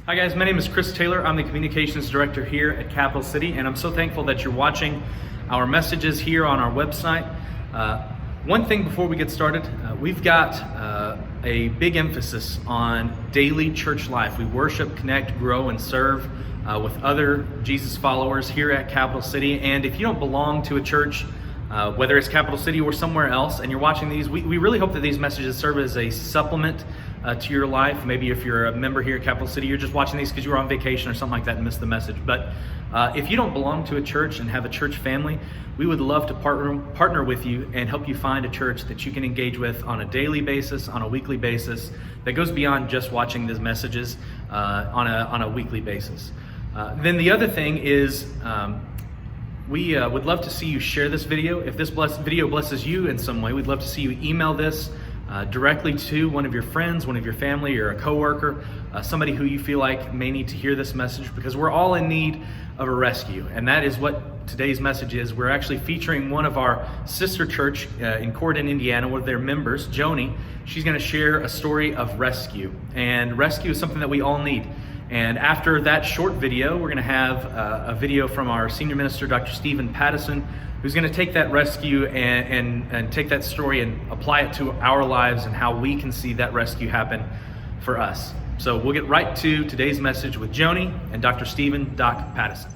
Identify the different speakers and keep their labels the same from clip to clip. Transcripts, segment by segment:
Speaker 1: Hi guys, my name is Chris Taylor. I'm the Communications Director here at Capital City, and I'm so thankful that you're watching our messages here on our website. One thing before we get started, we've got a big emphasis on daily church life. We worship, connect, grow, and serve with other Jesus followers here at Capital City. And if you don't belong to a church, whether it's Capital City or somewhere else, and you're watching these, we really hope that these messages serve as a supplement to your life. Maybe if you're a member here at Capital City, you're just watching these because you were on vacation or something like that and missed the message. But if you don't belong to a church and have a church family, we would love to partner with you and help you find a church that you can engage with on a daily basis, on a weekly basis, that goes beyond just watching these messages on a weekly basis. Then the other thing is, we would love to see you share this video. If this video blesses you in some way, we'd love to see you email this directly to one of your friends, one of your family, or a coworker, somebody who you feel like may need to hear this message, because we're all in need of a rescue. And that is what today's message is. We're actually featuring one of our sister church in Corydon, Indiana, one of their members, Joni. She's going to share a story of rescue. And rescue is something that we all need. And after that short video, we're going to have a video from our senior minister, Dr. Patttison, who's going to take that rescue and take that story and apply it to our lives and how we can see that rescue happen for us. So we'll get right to today's message with Joni and Dr. Doc Patttison.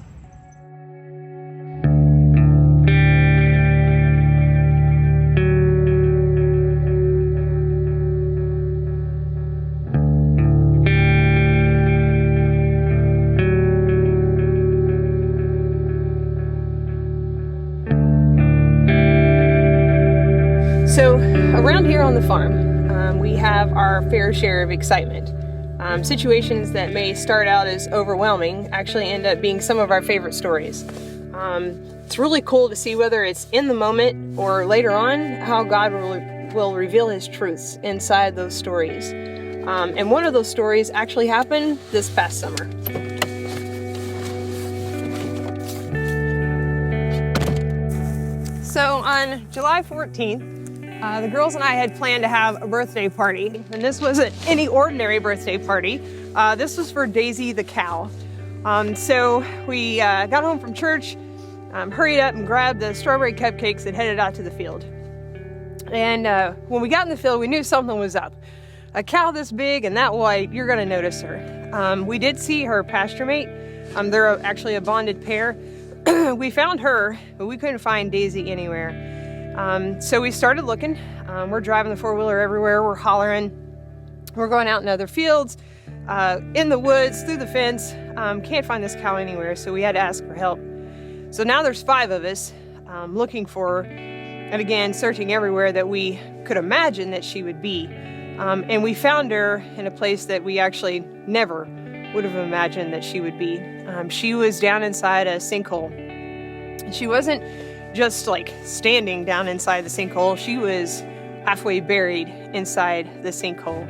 Speaker 2: So around here on the farm, we have our fair share of excitement. Situations that may start out as overwhelming actually end up being some of our favorite stories. It's really cool to see, whether it's in the moment or later on, how God will reveal His truths inside those stories. And one of those stories actually happened this past summer. So on July 14th, the girls and I had planned to have a birthday party, and this wasn't any ordinary birthday party. This was for Daisy the cow. So we got home from church, hurried up and grabbed the strawberry cupcakes and headed out to the field. And when we got in the field, we knew something was up. A cow this big and that white, you're going to notice her. We did see her pasture mate. They're actually a bonded pair. We found her, but we couldn't find Daisy anywhere. So we started looking. We're driving the four-wheeler everywhere. We're hollering. We're going out in other fields, in the woods, through the fence. Can't find this cow anywhere, so we had to ask for help. So now there's 5 of us looking for her, and again, searching everywhere that we could imagine that she would be. And we found her in a place that we actually never would have imagined that she would be. She was down inside a sinkhole. She wasn't just like standing down inside the sinkhole. She was halfway buried inside the sinkhole.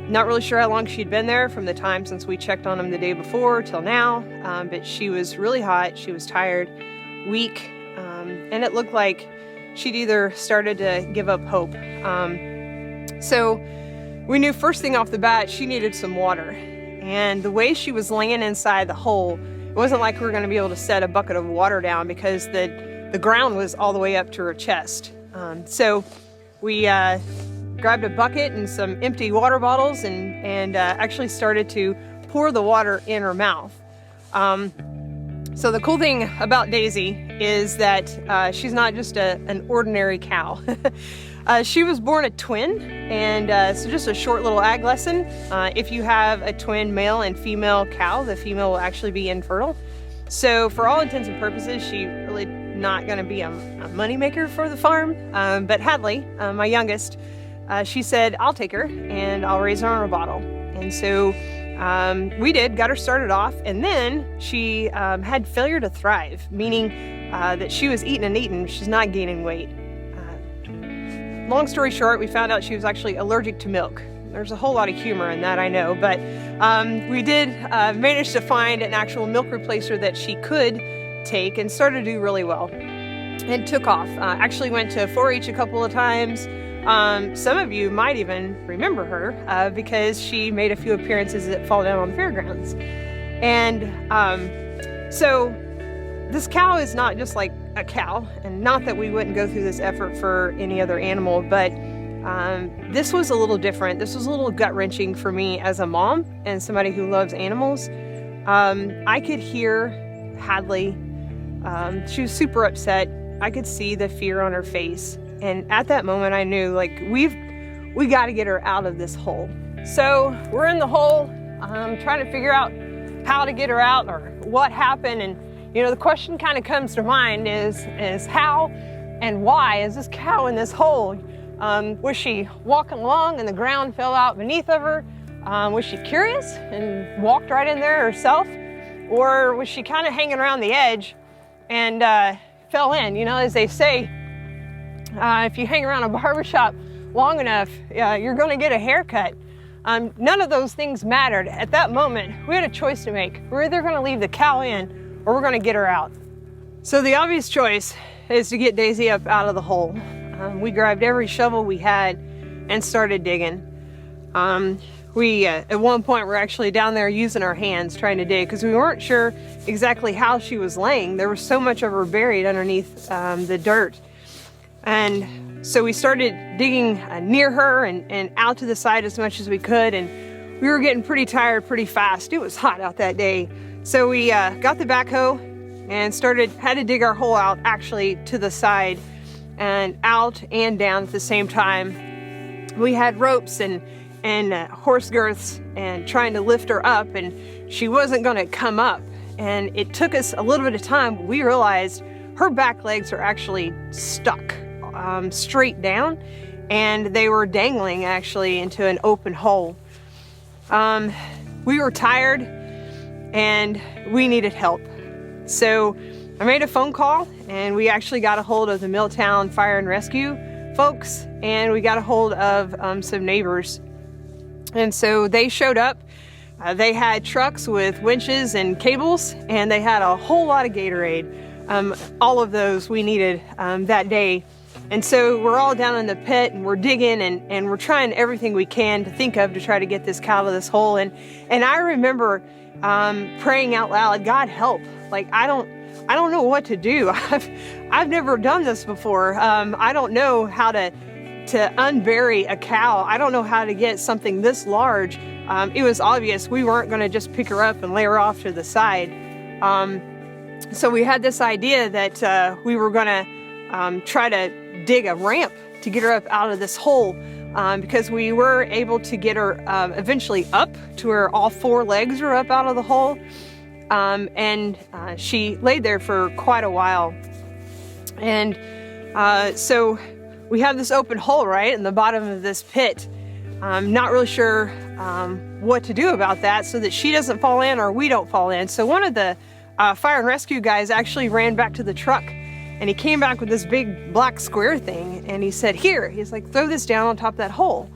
Speaker 2: Not really sure how long she'd been there from the time since we checked on them the day before till now, but she was really hot, she was tired, weak, and it looked like she'd either started to give up hope. So we knew first thing off the bat she needed some water, and the way she was laying inside the hole, it wasn't like we were going to be able to set a bucket of water down because the ground was all the way up to her chest. So we grabbed a bucket and some empty water bottles and actually started to pour the water in her mouth. So the cool thing about Daisy is that she's not just an ordinary cow. She was born a twin, and so just a short little ag lesson. If you have a twin male and female cow, the female will actually be infertile. So for all intents and purposes, she really not going to be a moneymaker for the farm. But Hadley, my youngest, she said, I'll take her and I'll raise her on a bottle. And so we did, got her started off, and then she had failure to thrive, meaning that she was eating and eating, she's not gaining weight. Long story short, we found out she was actually allergic to milk. There's a whole lot of humor in that, I know, but we did manage to find an actual milk replacer that she could take and started to do really well. It took off. Actually went to 4-H a couple of times, Some of you might even remember her because she made a few appearances at Fall Down on the Fairgrounds. And so this cow is not just like a cow, and not that we wouldn't go through this effort for any other animal, but this was a little different. This was a little gut-wrenching for me as a mom and somebody who loves animals. I could hear Hadley. She was super upset. I could see the fear on her face. And at that moment I knew, like, we got to get her out of this hole. So we're in the hole, trying to figure out how to get her out or what happened. And you know, the question kind of comes to mind is how and why is this cow in this hole? Was she walking along and the ground fell out beneath of her? Was she curious and walked right in there herself? Or was she kind of hanging around the edge and fell in? You know, as they say, if you hang around a barbershop long enough, you're going to get a haircut. None of those things mattered. At that moment, we had a choice to make. We're either going to leave the cow in or we're going to get her out. So the obvious choice is to get Daisy up out of the hole. We grabbed every shovel we had and started digging. We, at one point, were actually down there using our hands trying to dig because we weren't sure exactly how she was laying. There was so much of her buried underneath the dirt. And so we started digging near her and out to the side as much as we could. And we were getting pretty tired pretty fast. It was hot out that day. So we got the backhoe and had to dig our hole out actually to the side and out and down at the same time. We had ropes and horse girths and trying to lift her up, and she wasn't going to come up. And it took us a little bit of time. We realized her back legs are actually stuck straight down, and they were dangling actually into an open hole. We were tired and we needed help. So I made a phone call, and we actually got a hold of the Milltown Fire and Rescue folks, and we got a hold of some neighbors. And so they showed up. They had trucks with winches and cables, and they had a whole lot of Gatorade. All of those we needed that day. And so we're all down in the pit and we're digging and we're trying everything we can to think of to try to get this cow out of this hole. And I remember praying out loud, God help. Like, I don't know what to do. I've never done this before. I don't know how to unbury a cow. I don't know how to get something this large. It was obvious we weren't going to just pick her up and lay her off to the side. So we had this idea that we were going to try to dig a ramp to get her up out of this hole, because we were able to get her eventually up to where all four legs were up out of the hole. And she laid there for quite a while. And so we have this open hole right in the bottom of this pit. I'm not really sure what to do about that so that she doesn't fall in or we don't fall in. So one of the fire and rescue guys actually ran back to the truck, and he came back with this big black square thing, and he said, here, he's like, throw this down on top of that hole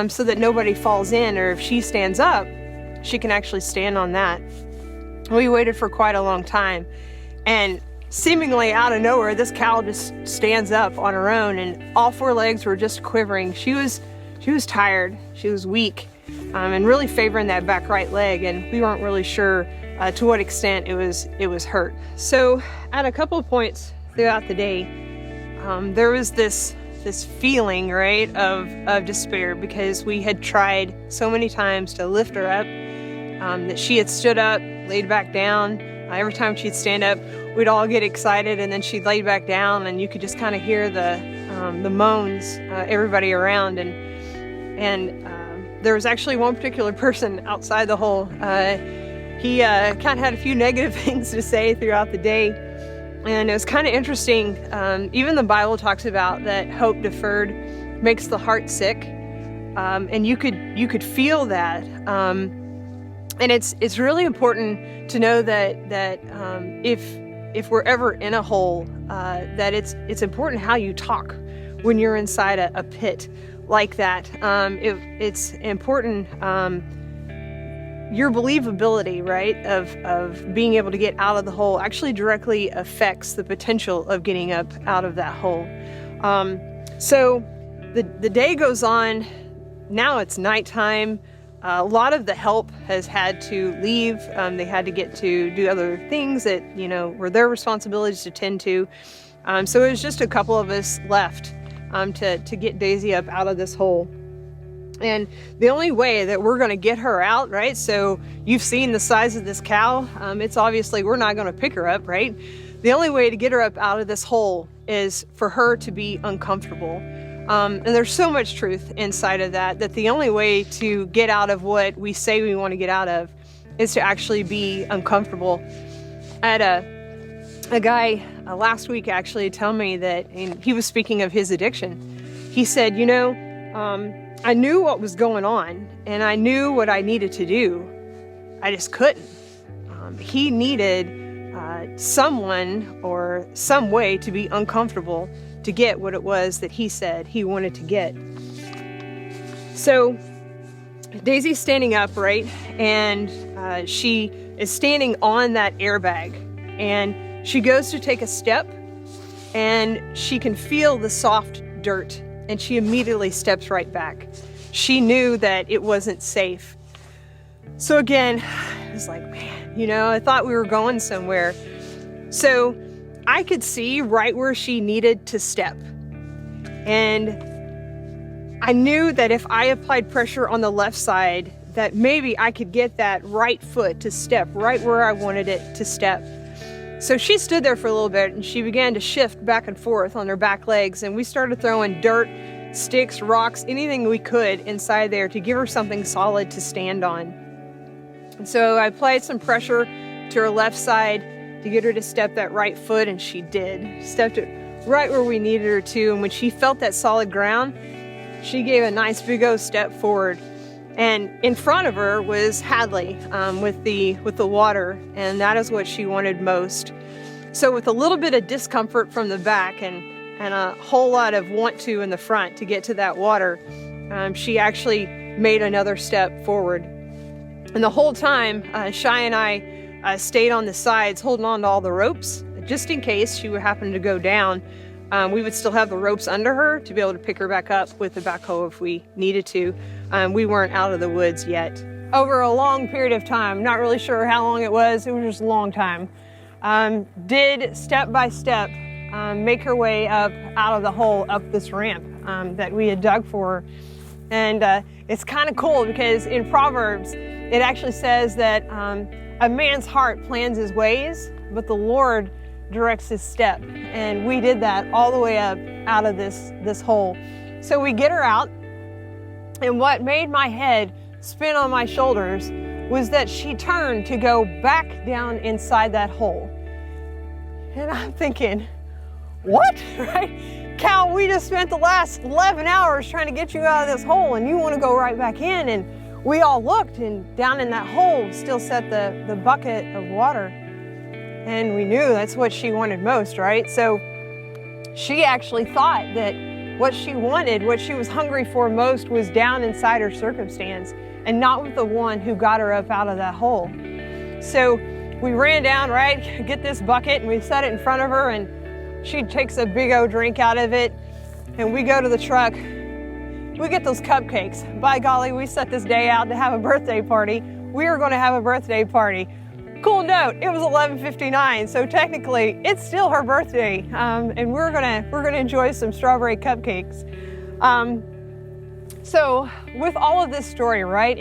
Speaker 2: so that nobody falls in, or if she stands up, she can actually stand on that. We waited for quite a long time, and seemingly out of nowhere, this cow just stands up on her own, and all four legs were just quivering. She was tired, she was weak, and really favoring that back right leg, and we weren't really sure to what extent it was hurt. So at a couple of points throughout the day, there was this feeling, right, of despair, because we had tried so many times to lift her up, that she had stood up, laid back down. Every time she'd stand up, we'd all get excited, and then she'd lay back down, and you could just kind of hear the moans, everybody around, and there was actually one particular person outside the hole. He kind of had a few negative things to say throughout the day, and it was kind of interesting. Even the Bible talks about that hope deferred makes the heart sick, and you could feel that. And it's really important to know that if we're ever in a hole, that it's important how you talk when you're inside a pit like that. It's important, your believability, right, of being able to get out of the hole actually directly affects the potential of getting up out of that hole. So the day goes on. Now it's nighttime. A lot of the help has had to leave. They had to get to do other things that, you know, were their responsibilities to tend to. So it was just a couple of us left to get Daisy up out of this hole. And the only way that we're going to get her out, right? So you've seen the size of this cow. It's obviously, we're not going to pick her up, right? The only way to get her up out of this hole is for her to be uncomfortable. And there's so much truth inside of that, that the only way to get out of what we say we want to get out of is to actually be uncomfortable. I had a guy last week actually tell me that, and he was speaking of his addiction. He said, you know, I knew what was going on and I knew what I needed to do. I just couldn't. He needed someone or some way to be uncomfortable to get what it was that he said he wanted to get. So Daisy's standing up, right? And she is standing on that airbag, and she goes to take a step and she can feel the soft dirt, and she immediately steps right back. She knew that it wasn't safe. So again, I was like, man, you know, I thought we were going somewhere. So I could see right where she needed to step. And I knew that if I applied pressure on the left side, that maybe I could get that right foot to step right where I wanted it to step. So she stood there for a little bit and she began to shift back and forth on her back legs, and we started throwing dirt, sticks, rocks, anything we could inside there to give her something solid to stand on. And so I applied some pressure to her left side to get her to step that right foot, and she did. Stepped it right where we needed her to, and when she felt that solid ground, she gave a nice big O step forward. And in front of her was Hadley with the water, and that is what she wanted most. So with a little bit of discomfort from the back and a whole lot of want to in the front to get to that water, she actually made another step forward. And the whole time, Shai and I stayed on the sides holding on to all the ropes, just in case she would happen to go down. We would still have the ropes under her to be able to pick her back up with the backhoe if we needed to. We weren't out of the woods yet. Over a long period of time, not really sure how long it was just a long time, did step by step make her way up out of the hole, up this ramp that we had dug for her. And it's kind of cool because in Proverbs, it actually says that a man's heart plans his ways, but the Lord directs his step. And we did that all the way up out of this hole. So we get her out, and what made my head spin on my shoulders was that she turned to go back down inside that hole. And I'm thinking, what? Right? Cal, we just spent the last 11 hours trying to get you out of this hole, and you want to go right back in. And we all looked, and down in that hole still sat the bucket of water. And we knew that's what she wanted most, right? So she actually thought that what she wanted, what she was hungry for most, was down inside her circumstance and not with the one who got her up out of that hole. So we ran down, right, get this bucket, and we set it in front of her, and she takes a big old drink out of it, and we go to the truck. We get those cupcakes. By golly, we set this day out to have a birthday party. We are going to have a birthday party. Cool note, it was 11:59, so technically it's still her birthday, and we're gonna enjoy some strawberry cupcakes. So with all of this story, right,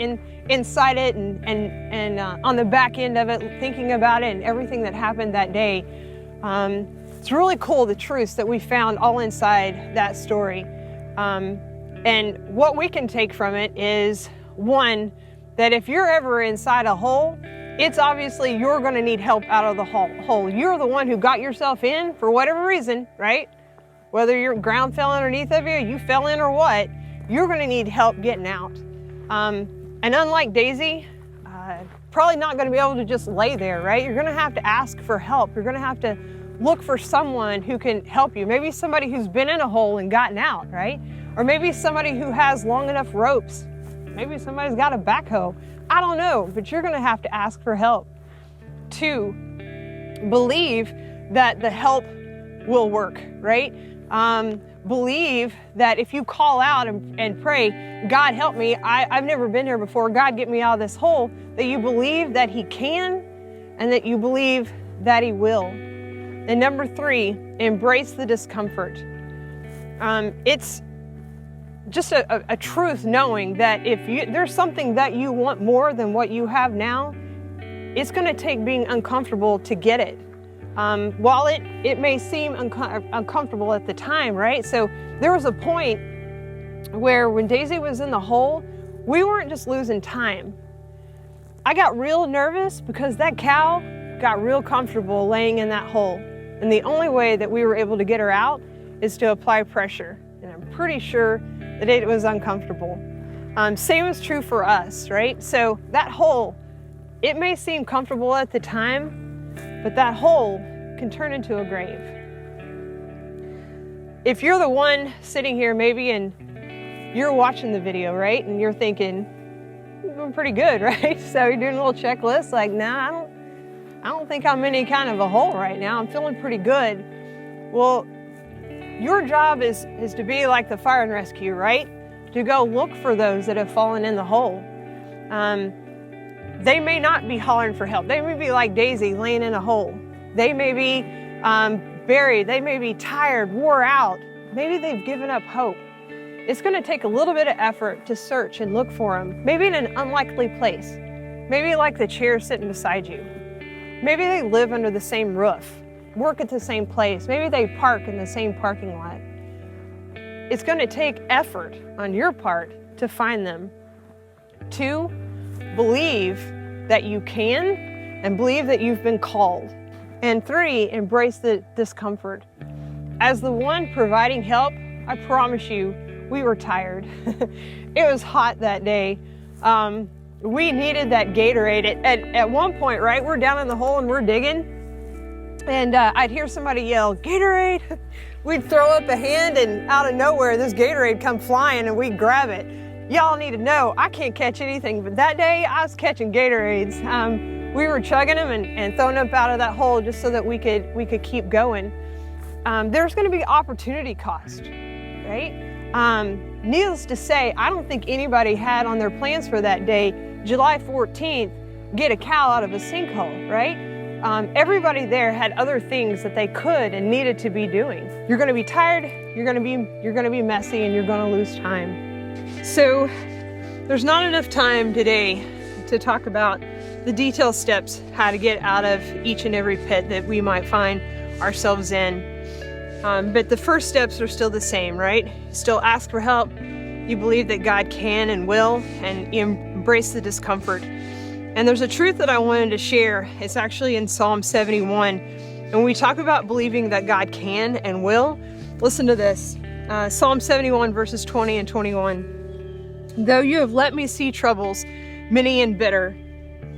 Speaker 2: inside it and on the back end of it, thinking about it and everything that happened that day, it's really cool, the truths that we found all inside that story. And what we can take from it is, one, that if you're ever inside a hole, it's obviously you're going to need help out of the hole. You're the one who got yourself in for whatever reason, right? Whether your ground fell underneath of you, you fell in or what, you're going to need help getting out. And unlike Daisy, probably not going to be able to just lay there, right? You're going to have to ask for help. You're going to have to look for someone who can help you. Maybe somebody who's been in a hole and gotten out, right? Or maybe somebody who has long enough ropes. Maybe somebody's got a backhoe. I don't know, but you're going to have to ask for help. 2, believe that the help will work, right? Believe that if you call out and pray, God help me, I've never been here before, God get me out of this hole, that you believe that He can and that you believe that He will. And number 3, embrace the discomfort. It's just a truth knowing that if there's something that you want more than what you have now, it's going to take being uncomfortable to get it. While it may seem uncomfortable at the time, right? So there was a point where when Daisy was in the hole, we weren't just losing time. I got real nervous because that cow got real comfortable laying in that hole. And the only way that we were able to get her out is to apply pressure. And I'm pretty sure that it was uncomfortable. Same is true for us, right? So that hole, it may seem comfortable at the time, but that hole can turn into a grave. If you're the one sitting here maybe and you're watching the video, right? And you're thinking, I'm doing pretty good, right? So you're doing a little checklist like, nah, I don't think I'm in any kind of a hole right now. I'm feeling pretty good. Well, your job is to be like the fire and rescue, right? To go look for those that have fallen in the hole. They may not be hollering for help. They may be like Daisy laying in a hole. They may be buried. They may be tired, wore out. Maybe they've given up hope. It's going to take a little bit of effort to search and look for them. Maybe in an unlikely place. Maybe like the chair sitting beside you. Maybe they live under the same roof, work at the same place. Maybe they park in the same parking lot. It's going to take effort on your part to find them. 2, believe that you can and believe that you've been called. And 3, embrace the discomfort. As the one providing help, I promise you, we were tired. It was hot that day. We needed that Gatorade. At one point, right, we're down in the hole and we're digging, and I'd hear somebody yell, Gatorade! We'd throw up a hand, and out of nowhere, this Gatorade come flying, and we'd grab it. Y'all need to know, I can't catch anything, but that day, I was catching Gatorades. We were chugging them and throwing them up out of that hole just so that we could keep going. There's gonna be opportunity cost, right? Needless to say, I don't think anybody had on their plans for that day, July 14th, get a cow out of a sinkhole, right? Everybody there had other things that they could and needed to be doing. You're gonna be tired, you're gonna be messy, and you're gonna lose time. So there's not enough time today to talk about the detailed steps, how to get out of each and every pit that we might find ourselves in. But the first steps are still the same, right? Still ask for help. You believe that God can and will, and you embrace the discomfort. And there's a truth that I wanted to share. It's actually in Psalm 71. And when we talk about believing that God can and will, listen to this. Psalm 71 verses 20 and 21. Though you have let me see troubles, many and bitter,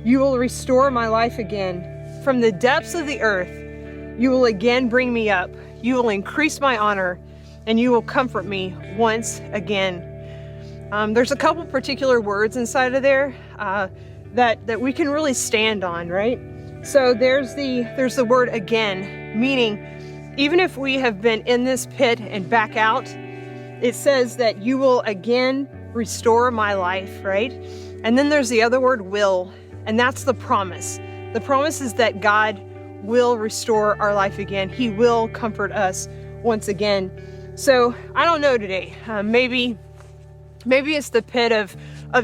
Speaker 2: you will restore my life again. From the depths of the earth, you will again bring me up. You will increase my honor, and you will comfort me once again. There's a couple particular words inside of there that we can really stand on, right? So there's the word again, meaning even if we have been in this pit and back out, it says that you will again restore my life, right? And then there's the other word will, and that's the promise. The promise is that God will restore our life again. He will comfort us once again. So I don't know today, maybe it's the pit of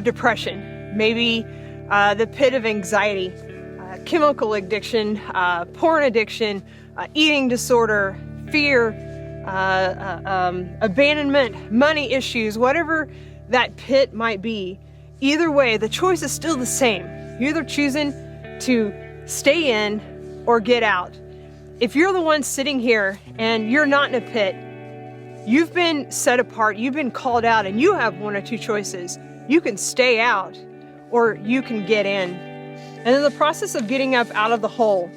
Speaker 2: depression, maybe the pit of anxiety, chemical addiction, porn addiction, eating disorder, fear, abandonment, money issues, whatever that pit might be. Either way, the choice is still the same. You're either choosing to stay in or get out. If you're the one sitting here and you're not in a pit, you've been set apart, you've been called out, and you have one or two choices. You can stay out or you can get in. And in the process of getting up out of the hole,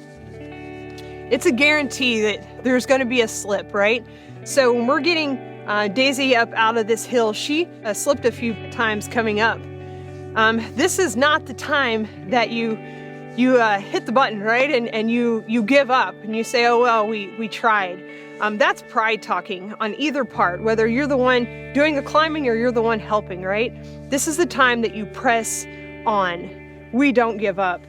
Speaker 2: it's a guarantee that there's going to be a slip, right? So when we're getting Daisy up out of this hill, she slipped a few times coming up. This is not the time that you hit the button, right? And you give up and you say, oh, well, we tried. That's pride talking on either part, whether you're the one doing the climbing or you're the one helping, right? This is the time that you press on. We don't give up.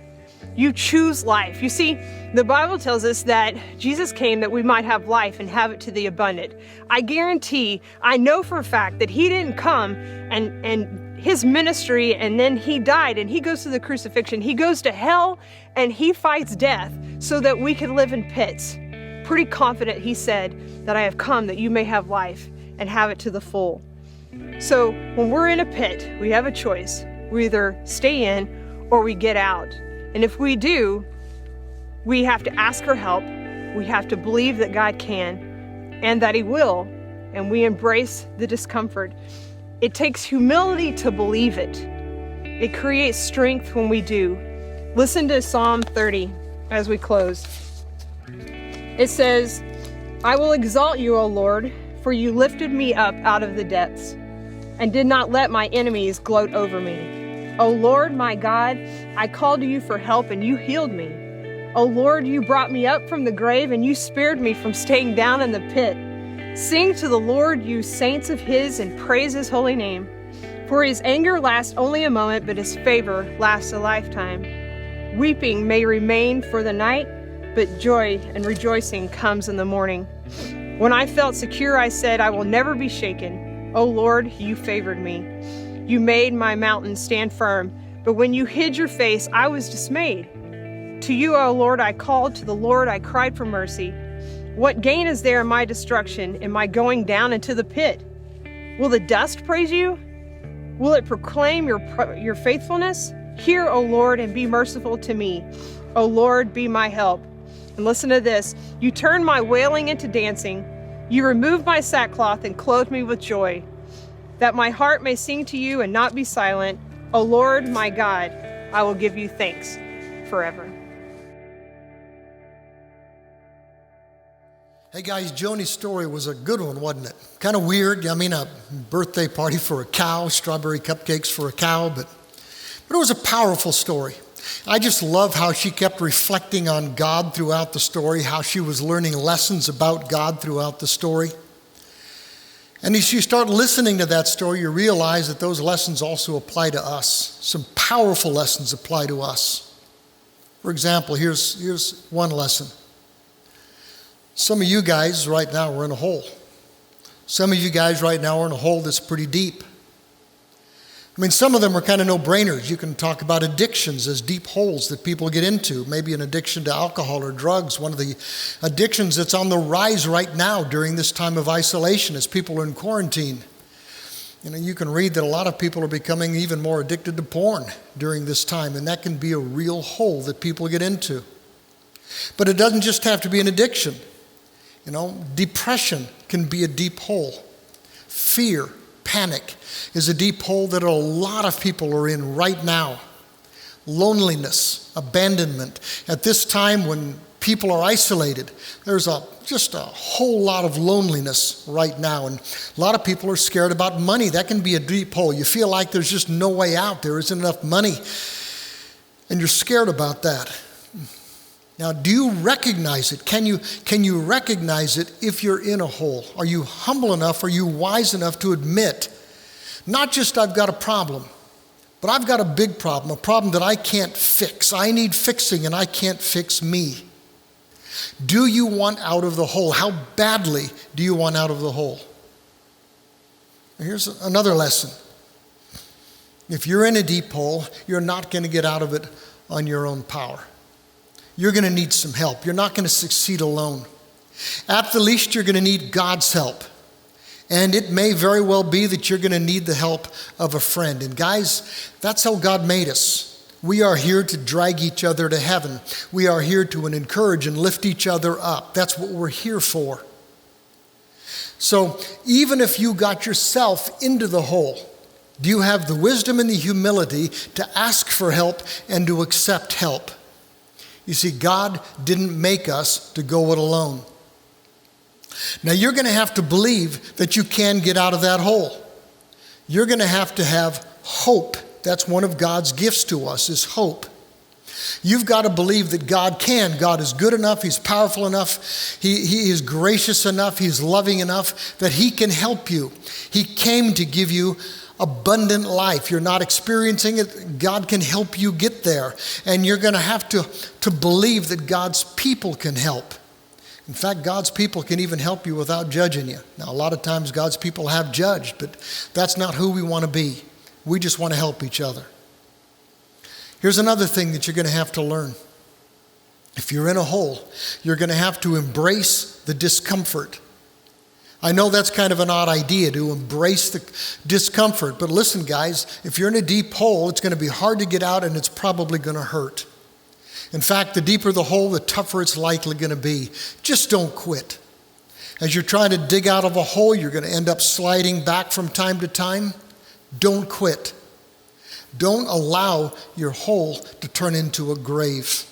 Speaker 2: You choose life. You see, the Bible tells us that Jesus came that we might have life and have it to the abundant. I guarantee, I know for a fact that he didn't come and his ministry and then he died and he goes to the crucifixion. He goes to hell and he fights death so that we could live in pits. Pretty confident he said that I have come that you may have life and have it to the full. So when we're in a pit, we have a choice. We either stay in or we get out. And if we do, we have to ask for help. We have to believe that God can and that he will, and we embrace the discomfort. It takes humility to believe it. It creates strength when we do. Listen to Psalm 30 as we close. It says, I will exalt you, O Lord, for you lifted me up out of the depths and did not let my enemies gloat over me. O Lord, my God, I called to you for help and you healed me. O Lord, you brought me up from the grave and you spared me from staying down in the pit. Sing to the Lord, you saints of his, and praise his holy name. For his anger lasts only a moment, but his favor lasts a lifetime. Weeping may remain for the night, but joy and rejoicing comes in the morning. When I felt secure, I said, I will never be shaken. O Lord, you favored me. You made my mountain stand firm, but when you hid your face, I was dismayed. To you, O Lord, I called, to the Lord I cried for mercy. What gain is there in my destruction, in my going down into the pit? Will the dust praise you? Will it proclaim your faithfulness? Hear, O Lord, and be merciful to me. O Lord, be my help. And listen to this. You turned my wailing into dancing. You removed my sackcloth and clothed me with joy, that my heart may sing to you and not be silent. O Lord, my God, I will give you thanks forever.
Speaker 3: Hey guys, Joni's story was a good one, wasn't it? Kind of weird. I mean, a birthday party for a cow, strawberry cupcakes for a cow, but it was a powerful story. I just love how she kept reflecting on God throughout the story, how she was learning lessons about God throughout the story. And as you start listening to that story, you realize that those lessons also apply to us. Some powerful lessons apply to us. For example, here's one lesson. Some of you guys right now are in a hole. Some of you guys right now are in a hole that's pretty deep. I mean, some of them are kind of no-brainers. You can talk about addictions as deep holes that people get into. Maybe an addiction to alcohol or drugs, one of the addictions that's on the rise right now during this time of isolation as people are in quarantine. You know, you can read that a lot of people are becoming even more addicted to porn during this time, and that can be a real hole that people get into. But it doesn't just have to be an addiction. You know, depression can be a deep hole. Fear, panic is a deep hole that a lot of people are in right now. Loneliness, abandonment. At this time when people are isolated, there's just a whole lot of loneliness right now. And a lot of people are scared about money. That can be a deep hole. You feel like there's just no way out. There isn't enough money. And you're scared about that. Now, do you recognize it? Can you recognize it if you're in a hole? Are you humble enough? Are you wise enough to admit, not just I've got a problem, but I've got a big problem, a problem that I can't fix. I need fixing and I can't fix me. Do you want out of the hole? How badly do you want out of the hole? Here's another lesson. If you're in a deep hole, you're not going to get out of it on your own power. You're going to need some help. You're not going to succeed alone. At the least, you're going to need God's help. And it may very well be that you're going to need the help of a friend. And guys, that's how God made us. We are here to drag each other to heaven. We are here to encourage and lift each other up. That's what we're here for. So even if you got yourself into the hole, do you have the wisdom and the humility to ask for help and to accept help? You see, God didn't make us to go it alone. Now, you're going to have to believe that you can get out of that hole. You're going to have hope. That's one of God's gifts to us, is hope. You've got to believe that God can. God is good enough. He's powerful enough. He is gracious enough. He's loving enough that He can help you. He came to give you abundant life. You're not experiencing it. God can help you get there. And you're going to have to believe that God's people can help. In fact, God's people can even help you without judging you. Now, a lot of times God's people have judged, but that's not who we want to be. We just want to help each other. Here's another thing that you're going to have to learn. If you're in a hole, you're going to have to embrace the discomfort. I know that's kind of an odd idea, to embrace the discomfort, but listen, guys, if you're in a deep hole, it's going to be hard to get out and it's probably going to hurt. In fact, the deeper the hole, the tougher it's likely going to be. Just don't quit. As you're trying to dig out of a hole, you're going to end up sliding back from time to time. Don't quit. Don't allow your hole to turn into a grave.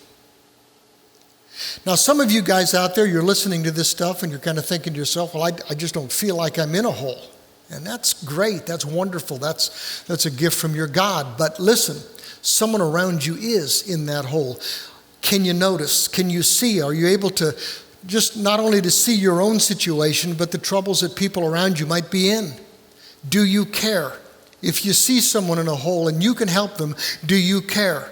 Speaker 3: Now, some of you guys out there, you're listening to this stuff and you're kind of thinking to yourself, well, I just don't feel like I'm in a hole. And that's great. That's wonderful. That's a gift from your God. But listen, someone around you is in that hole. Can you notice? Can you see? Are you able to just not only to see your own situation, but the troubles that people around you might be in? Do you care? If you see someone in a hole and you can help them, do you care?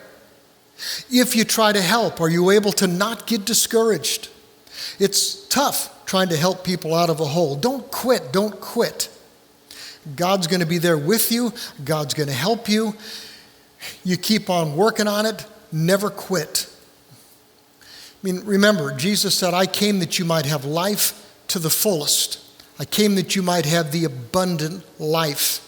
Speaker 3: If you try to help, are you able to not get discouraged? It's tough trying to help people out of a hole. Don't quit. Don't quit. God's going to be there with you. God's going to help you. You keep on working on it. Never quit. I mean, remember, Jesus said, I came that you might have life to the fullest. I came that you might have the abundant life.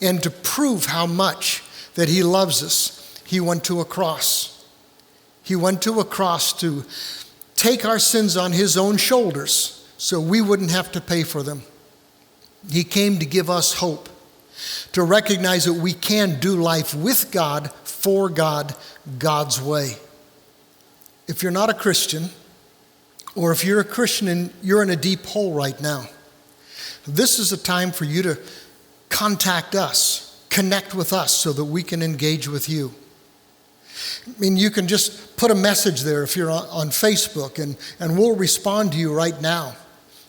Speaker 3: And to prove how much that He loves us, He went to a cross. He went to a cross to take our sins on His own shoulders so we wouldn't have to pay for them. He came to give us hope, to recognize that we can do life with God, for God, God's way. If you're not a Christian, or if you're a Christian and you're in a deep hole right now, this is a time for you to contact us, connect with us so that we can engage with you. I mean, you can just put a message there if you're on Facebook, and we'll respond to you right now.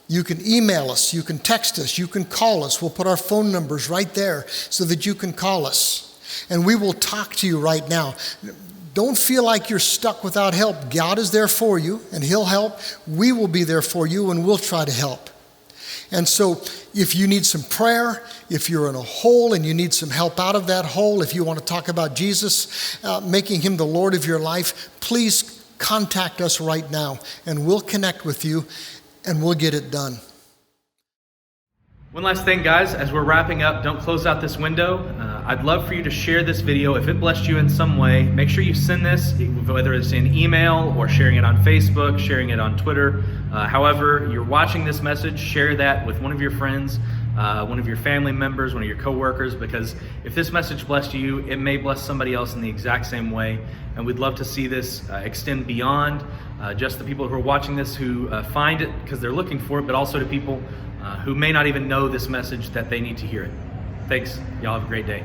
Speaker 3: You can email us, you can text us, you can call us. We'll put our phone numbers right there so that you can call us. And we will talk to you right now. Don't feel like you're stuck without help. God is there for you, and He'll help. We will be there for you, and we'll try to help. And so if you need some prayer, if you're in a hole and you need some help out of that hole, if you want to talk about Jesus, making Him the Lord of your life, please contact us right now, and we'll connect with you, and we'll get it done.
Speaker 1: One last thing, guys, as we're wrapping up, don't close out this window. I'd love for you to share this video. If it blessed you in some way, make sure you send this, whether it's in email or sharing it on Facebook, sharing it on Twitter. However you're watching this message, share that with one of your friends, one of your family members, one of your coworkers, because if this message blessed you, it may bless somebody else in the exact same way. And we'd love to see this extend beyond just the people who are watching this who find it because they're looking for it, but also to people who may not even know this message that they need to hear it. Thanks. Y'all have a great day.